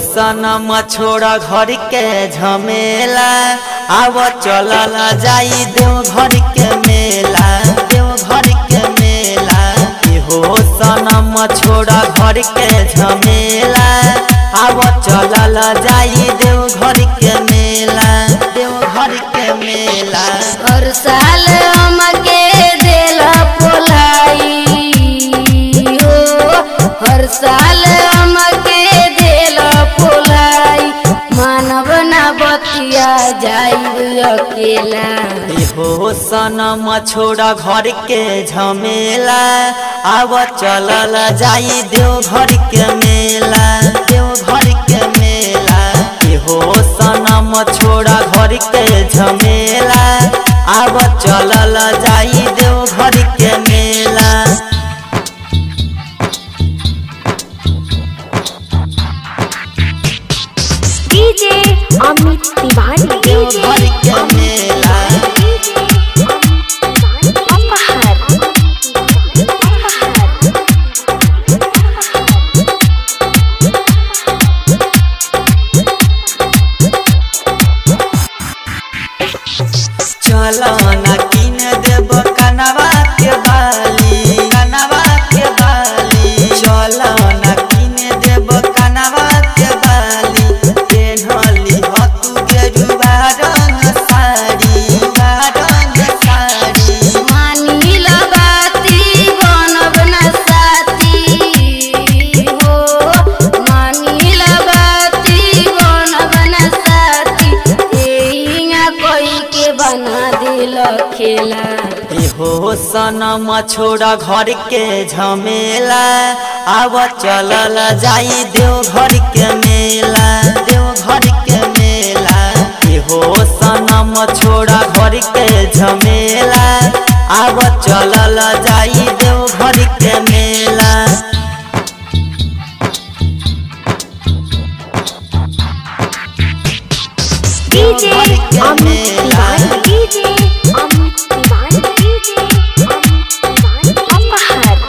सनम छोड़ा घर के झमेला, आव चलल जाई देव घर के मेला, देव घर के मेला। हो सनम छोड़ा घर के झमेला, आव चलल जाई देव घर के मेला, देव घर के मेला। हर साल हमके दिल पोलाई हो, हर साल हमके दिल पोलाई, मानव ना बतिया जाई अकेला। हो सनम छोड़ा घर के झमेला, आव चलल जाई देव घर के मेला, देव घर के मेला। हो सनम छोड़ा घर के झमेला, आव चलल जाई देव घर के मेला। डीजे अमित तिवारी देव घर के मेला। चलो ना किन देव कनवा के बाली, कनवा के बाली। चलो ना किन देव कनवा के बाली, पेन्हली ह तू गेरुआ रंग साड़ी, रंग साड़ी। मानी लगाती बनब न साथी हो, मानी लगाती बनब न साथी, एहिया कोई के बना दिल खेला। हो सनम छोड़ा घर के झमेला, आव चलल जाई देव घर के मेला, देव घर के मेला। हो सनम छोड़ा घर के झमेला, आव चलल जाई देव घर के मेला। DJ Amit Tiwari, DJ Amit Tiwari, DJ Amit Tiwari. अपहर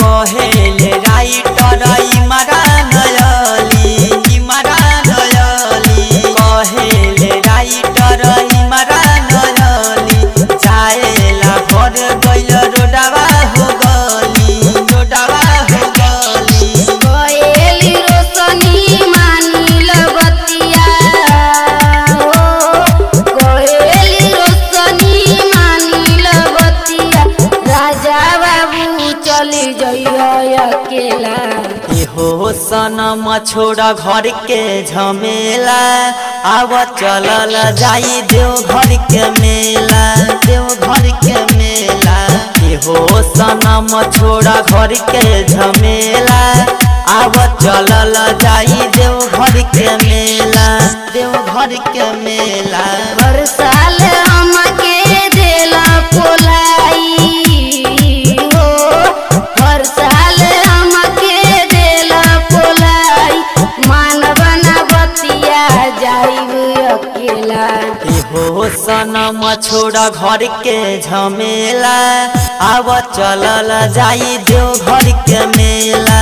कहेले राइटर इमरान अली, इमरान अली। कहेले राइटर इमरान अली, जाएला भर गइल रोडवा हो गली, रोडवा हो गली। कोयली रोशनी मानी लगतिया हो, कोयली रोशनी मानी लगतिया, राजा बाबू चली जइयो अकेला। हो सनम छोड़ा घर के झमेला, आव चलल जाई देव घर के मेला, देव घर के मेला। हो सनम छोड़ा घर के झमेला, आव चलल जाई देव घर के मेला, देव घर के मेला। हर साल हमके दिल पोलाई हो, हर साल हमके दिल पोलाई, मानव ना बतिया जाइब अकेला। हो सनम छोड़ा घर के झमेला, आव चलल जाई देव घर के मेला,